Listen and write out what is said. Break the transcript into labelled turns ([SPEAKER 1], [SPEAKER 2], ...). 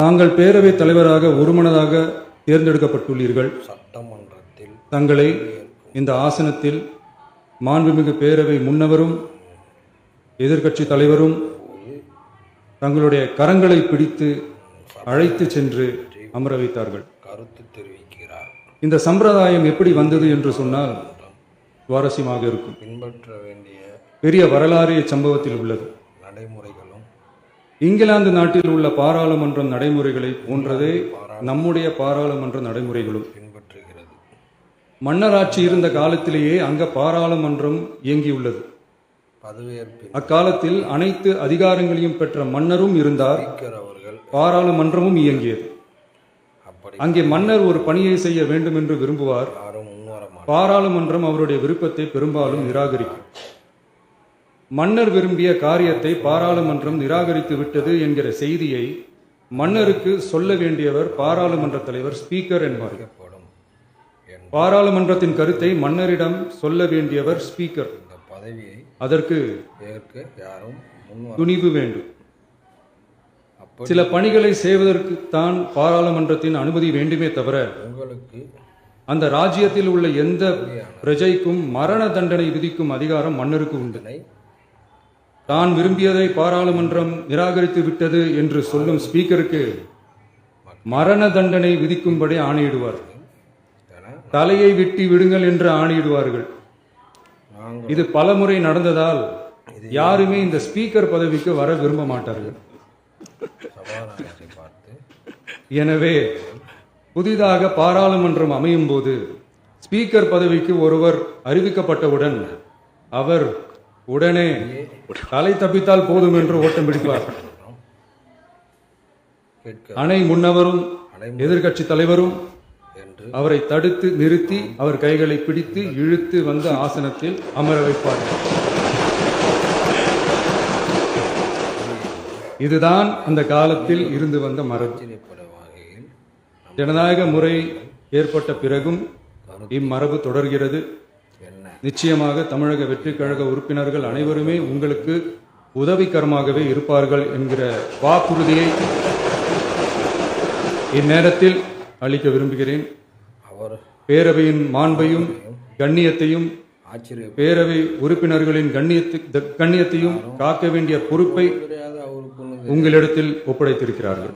[SPEAKER 1] தாங்கள் பேரவைத் தலைவராக ஒருமனதாக தேர்ந்தெடுக்கப்பட்டுள்ளீர்கள்.
[SPEAKER 2] சட்டமன்றத்தில்
[SPEAKER 1] தங்களை இந்த ஆசனத்தில் மாண்புமிகு பேரவை முன்னவரும் எதிர்க்கட்சி தலைவரும் தங்களுடைய கரங்களை பிடித்து அழைத்து சென்று அமர வைத்தார்கள்.
[SPEAKER 2] கருத்து தெரிவிக்கிறார்.
[SPEAKER 1] இந்த சம்பிரதாயம் எப்படி வந்தது என்று சொன்னால் சுவாரஸ்யமாக இருக்கும்.
[SPEAKER 2] பின்பற்ற வேண்டிய
[SPEAKER 1] பெரிய வரலாறு சம்பவத்தில் உள்ளது.
[SPEAKER 2] நடைமுறைகளும்
[SPEAKER 1] இங்கிலாந்து நாட்டில் உள்ள பாராளுமன்ற நடைமுறைகளை போன்றதே நம்முடைய பாராளுமன்ற நடைமுறைகளும்
[SPEAKER 2] பின்பற்றுகிறது.
[SPEAKER 1] மன்னராட்சி இருந்த காலத்திலேயே அங்க பாராளுமன்றம் இயங்கியுள்ளது.
[SPEAKER 2] பதவியேற்பில்
[SPEAKER 1] அக்காலத்தில் அனைத்து அதிகாரங்களையும் பெற்ற மன்னரும் இருந்தார்,
[SPEAKER 2] ஸ்பீக்கர் அவர்கள்
[SPEAKER 1] பாராளுமன்றமும் இயங்கியது.
[SPEAKER 2] அப்படி
[SPEAKER 1] அங்கே மன்னர் ஒரு பணியை செய்ய வேண்டும் என்று விரும்புவார்.
[SPEAKER 2] யாரும் முன்வர மாட்டார்.
[SPEAKER 1] பாராளுமன்றம் அவருடைய விருப்பத்தை பெரும்பாலும் நிராகரிக்கும். மன்னர் விரும்பிய காரியத்தை பாராளுமன்றம் நிராகரித்து விட்டது என்கிற செய்தியை மன்னருக்கு சொல்ல வேண்டியவர் பாராளுமன்ற தலைவர், ஸ்பீக்கர் என்பார்கள்.
[SPEAKER 2] ஏற்படும் என்ற
[SPEAKER 1] பாராளுமன்றத்தின் கருத்தை மன்னரிடம் சொல்ல வேண்டியவர் ஸ்பீக்கர்.
[SPEAKER 2] இந்த பதவியை
[SPEAKER 1] அதற்கு
[SPEAKER 2] ஏற்க யாரும் முன்வர
[SPEAKER 1] துணிவு வேண்டும்.
[SPEAKER 2] அப்படி
[SPEAKER 1] சில பணிகளை செய்வதற்கு தான் பாராளுமன்றத்தின் அனுமதி வேண்டுமே தவிர
[SPEAKER 2] உங்களுக்கு
[SPEAKER 1] அந்த ராஜ்யத்தில் உள்ள எந்த பிரஜைக்கும் மரண தண்டனை விதிக்கும் அதிகாரம் மன்னருக்கு உண்டு.
[SPEAKER 2] இதனை
[SPEAKER 1] தான் விரும்பியதை பாராளுமன்றம் நிராகரித்து விட்டது என்று சொல்லும் ஸ்பீக்கருக்கு மரண தண்டனை விதிக்கும்படி ஆணையிடுவார்.
[SPEAKER 2] என
[SPEAKER 1] தலையை வெட்டி விடுங்கள் என்று ஆணையிடுவார்கள்.
[SPEAKER 2] நாங்கள்
[SPEAKER 1] இது பலமுறை நடந்ததால் யாருமே இந்த ஸ்பீக்கர் பதவிக்கு வர விரும்ப மாட்டார்கள்.
[SPEAKER 2] சபாநாயகரை பார்த்து
[SPEAKER 1] எனவே புதிதாக பாராளுமன்றம் அமையும் போது ஸ்பீக்கர் பதவிக்கு ஒருவர் அறிவிக்கப்பட்டவுடன் அவர் உடனே தலை தப்பித்தால் போதும் என்று ஓட்டம் பிடிப்பார்.
[SPEAKER 2] கேட்க
[SPEAKER 1] அணை முன்னவரும் எதிர்க்கட்சி தலைவரும்
[SPEAKER 2] என்று
[SPEAKER 1] அவரை தடுத்து நிறுத்தி அவர் கைகளை பிடித்து இழுத்து வந்த ஆசனத்தில் அமர வைப்பார். இதுதான் அந்த காலத்தில் இருந்து வந்த மரபு.
[SPEAKER 2] ஆச்சரியப்படும் வகையில்
[SPEAKER 1] ஜனநாயக முறை ஏற்பட்ட பிறகும் இம்மரபு தொடர்கிறது.
[SPEAKER 2] என்ன
[SPEAKER 1] நிச்சயமாக தமிழக வெற்றி கழக உறுப்பினர்கள் அனைவருமே உங்களுக்கு உதவிகரமாகவே இருப்பார்கள் என்கிற வாக்குறுதியை இந்நேரத்தில் அளிக்க விரும்புகிறேன்.
[SPEAKER 2] அவர்
[SPEAKER 1] பேரவையின் மாண்பையும் கண்ணியத்தையும்
[SPEAKER 2] ஆச்சரிய
[SPEAKER 1] பேரவை உறுப்பினர்களின் கண்ணியத்தையும் காக்க வேண்டிய பொறுப்பை
[SPEAKER 2] அவருக்கு
[SPEAKER 1] உங்களிடத்தில் ஒப்படைத்திருக்கிறார்கள்.